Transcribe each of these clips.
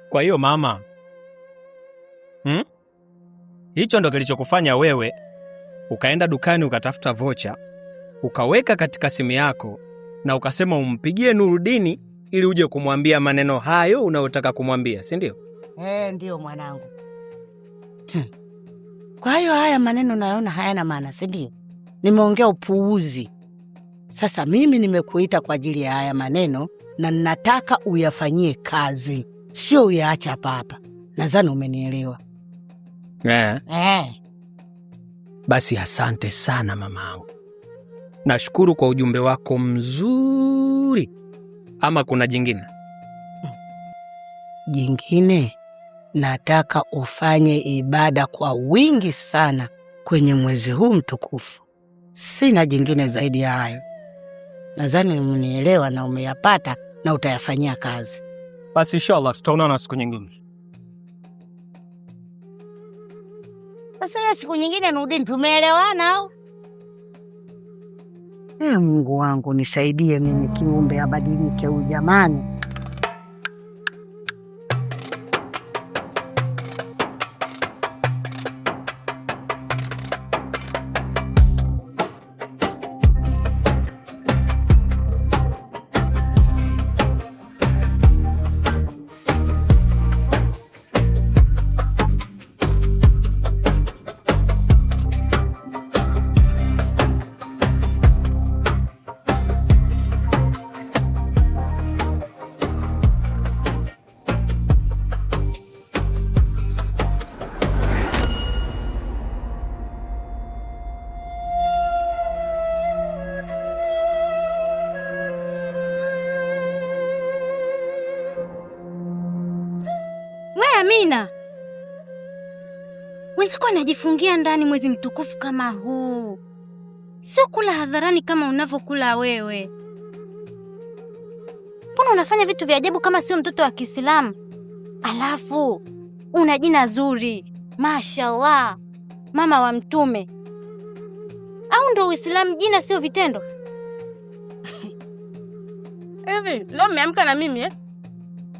Kwa hiyo mama, hicho ndo kilichokufanya wewe ukaenda dukani ukatafuta vocha, ukaweka katika simu yako na ukasema umpigie Nurudini ili uje kumwambia maneno hayo unayotaka kumwambia, si ndio? Ndio mwanangu. Kwa hiyo haya maneno naona hayana maana, si ndio? Nimeongea upuuzi. Sasa mimi nimekuita kwa ajili ya haya maneno na nataka uyafanyie kazi, sio uyaacha hapa hapa. Nadhani umenielewa. Basi asante sana mamangu. Nashukuru kwa ujumbe wako mzuri. Ama kuna jingine? Jingine, nataka ufanye ibada kwa wingi sana kwenye mwezi huu mtukufu. Sina jingine zaidi ya hayo. Nadhani umenielewa na umeyapata na utayafanyia kazi. Basi inshallah tutaonana siku nyingine. Sasa ya siku nyingine Nurudini, tumeelewana au? Mungu wangu nisaidie mimi kiumbe abadilike huyu jamani. Amina, wenzako anajifungia ndani mwezi mtukufu kama huu. Sio kula hadharani kama unavyokula wewe. Mbona unafanya vitu vya ajabu kama sio mtoto wa Kiislamu? Alafu una jina zuri, mashallah, mama wa Mtume. Au ndo Uislamu jina sio vitendo? Hivi leo mmeamka na mimi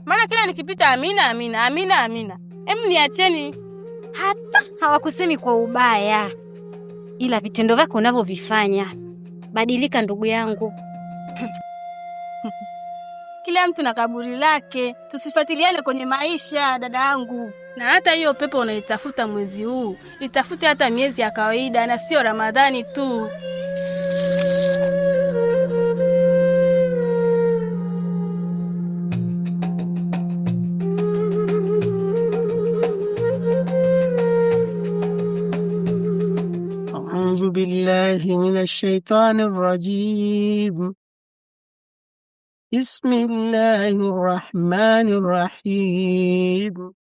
Maana kila nikipita Amina Amina Amina Amina. Niacheni. Hata hawakusemi kwa ubaya, ila vitendo vyako unavyovifanya. Badilika ndugu yangu. Kila mtu na kaburi lake, tusifuatiliane kwenye maisha dada yangu. Na hata hiyo pepo unaitafuta mwezi huu, itafute hata miezi ya kawaida na sio Ramadhani tu. أعوذ بالله من الشيطان الرجيم. بسم الله الرحمن الرحيم.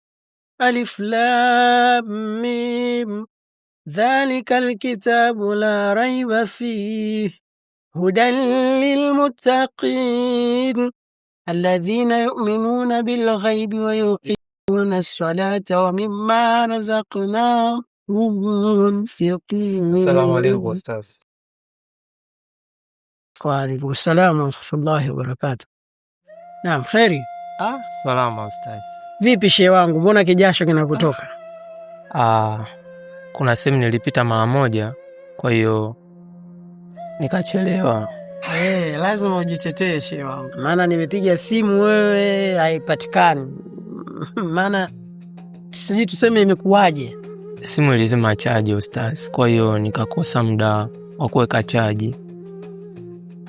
ألف لام ميم. ذلك الكتاب لا ريب فيه هدى للمتقين الذين يؤمنون بالغيب ويقيمون الصلاة ومما رزقناهم ينفقون. السلام عليكم أستاذ. وعليكم السلام ورحمة الله وبركاته. Naam, kheri. Salama Ustaz. Vipi shehe wangu, mbona kijasho kinakutoka? Kuna sehemu nilipita mara moja, kwa hiyo nikachelewa. Lazima ujitetee shehe wangu. Maana nimepiga simu wewe haipatikani. Maana sijui tuseme imekuwaje. Simu ilizima chaji Ustaz, kwa hiyo nikakosa muda wa kuweka chaji.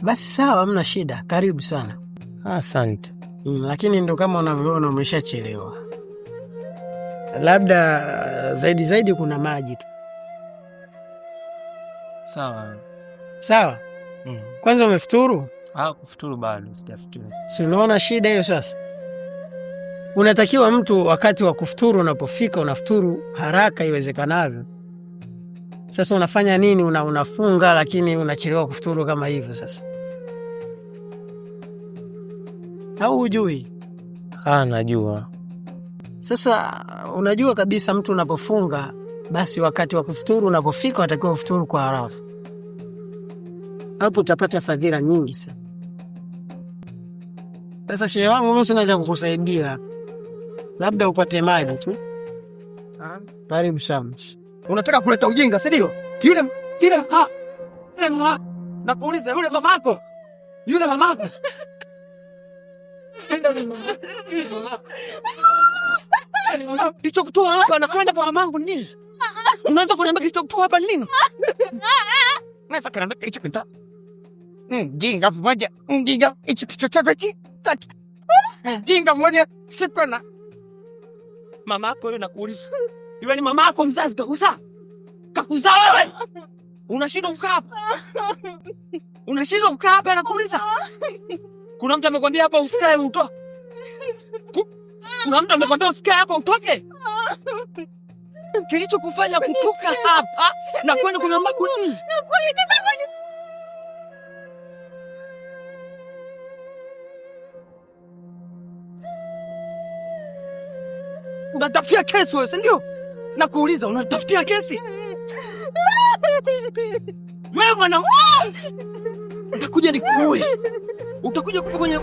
Basi sawa, hamna shida. Karibu sana. Asante. Lakini ndo kama unavyoona umeshachelewa. Labda zaidi kuna maji tu. Sawa. Kwanza umefuturu? Kufuturu bado, sijafuturu. Si unaona shida hiyo sasa? Unatakiwa mtu wakati wa kufuturu unapofika unafuturu haraka iwezekanavyo. Sasa unafanya nini? Unafunga lakini unachelewa kufuturu kama hivyo sasa. Au hujui? Najua. Sasa unajua kabisa mtu unapofunga basi wakati wa kufuturu unapofika unatakiwa kufuturu kwa haraka. Hapo utapata fadhila nyingi sana. Sasa shehe wangu mimi sina cha kukusaidia. labda upate maji tu. Karibu sana. Unataka kuleta ujinga, si ndio? Yule mama. Nakuuliza yule mamako. Yule mamako. Kilichokutoa hapa na kwenda kwa mamangu nini? Unaweza kuniambia kilichokutoa hapa nini? Naweza kuniambia kilichokutoa. Jinga mmoja, hicho kichwa chake. Jinga mmoja, sikona. Mamako yule nakuuliza. Yule ni mamako mzazi kakuzaa. Kakuzaa wewe. Unashindwa kukaa hapa. Unashindwa kukaa hapa nakuuliza. Kuna mtu amekwambia hapa usikae utoke? Kuna mtu amekwambia usikae hapa utoke? Kilichokufanya kutoka hapa na kwenda kwa mamako nini? Unatafutia kesi wewe, si ndio? Nakuuliza unatafutia kesi? Wewe mwana, utakuja nikuue. Utakuja kufa kwenye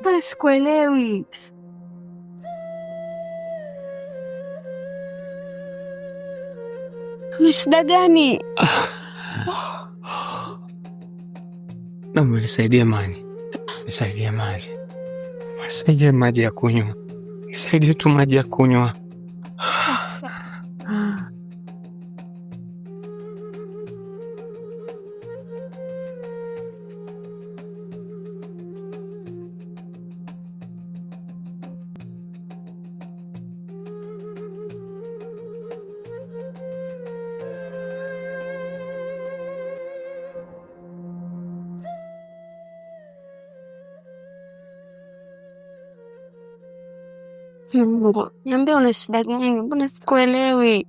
basi kuelewi. Kuna shida gani? Naomba nisaidie maji. Nisaidie maji. Nisaidie maji ya kunywa. Nisaidie tu maji ya kunywa. Mungu, niambie una shida gani? Mbona sikuelewi?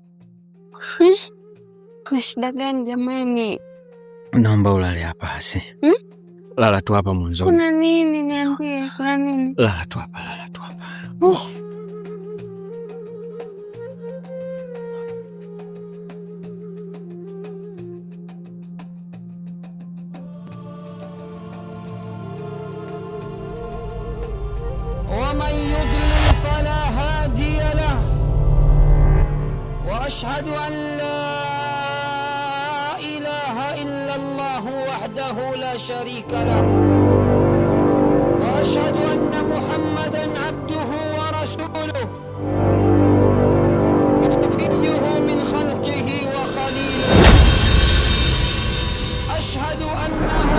Kuna shida gani jamani? Naomba ulale hapa basi. Lala tu hapa mwanzoni. Kuna nini? Niambie, kuna nini? Lala tu hapa, lala tu hapa. ومن يضلل فلا هادي له وأشهد أن لا إله إلا الله وحده لا شريك له وأشهد أن محمدا عبده ورسوله نبيه من خلقه وخليله أشهد أنه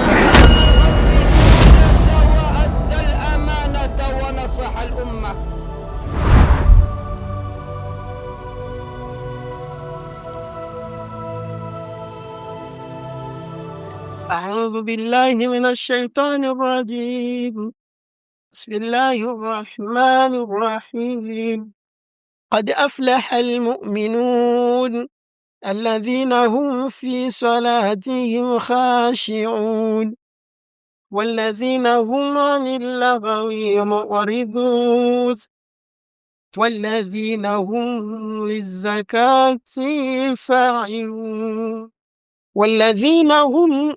بلغ الرسالة وأدى الأمانة ونصح الأمة أعوذ بالله من الشيطان الرجيم. بسم الله الرحمن الرحيم. قد أفلح المؤمنون الذين هم في صلاتهم خاشعون والذين هم عن اللغو معرضون والذين هم للزكاة فاعلون والذين هم.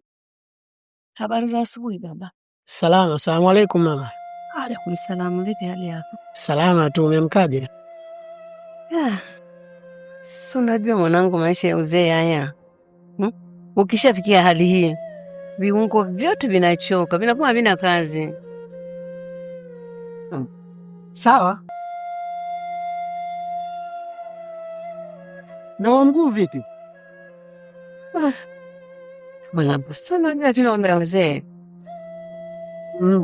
Habari za asubuhi baba. Salama. Asalamu alaykum mama. Alaykum salamu. Vipi hali yako? Salama tu. Umemkaje? Si unajua mwanangu, maisha ya uzee haya. Ukishafikia hali hii, viungo vyote vinachoka, vinakuwa havina kazi. Sawa. Na mguu vipi? Mwanangu, si unajua tuna uzee.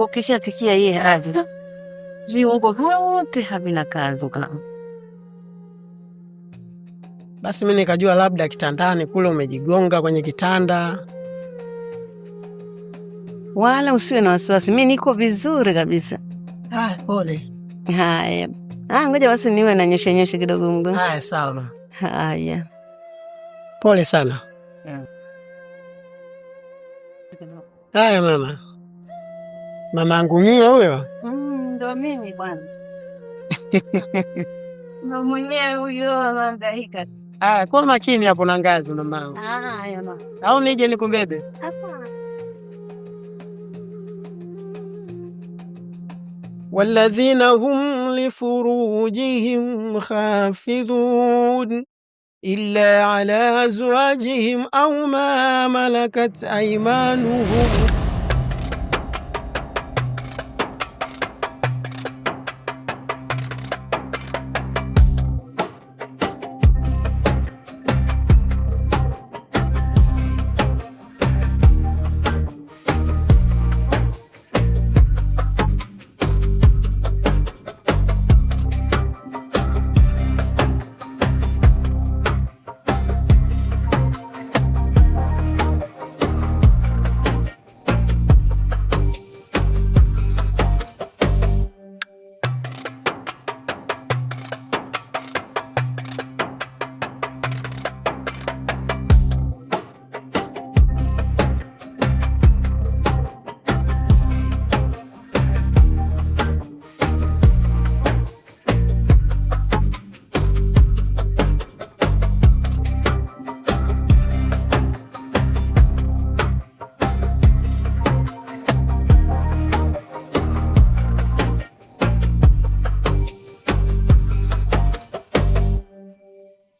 Ukishafikia hii hali, viungo vyote havina kazi. Basi mimi nikajua labda kitandani kule umejigonga kwenye kitanda. Wala usiwe na wasiwasi, mimi niko vizuri kabisa. Pole. Haya. Ngoja basi niwe na nyosha kidogo mguu. Haya, sawa. Haya. Pole sana. Haya mama. Mama angu mie huyo? Ndo mimi bwana. Ndo mwenyewe huyo anahangaika. Kwa makini hapo na ngazi mama. Haya mama. Au nije nikubebe? Hapana. والذين هم لفروجهم حافظون إلا على أزواجهم أو ما ملكت أيمانهم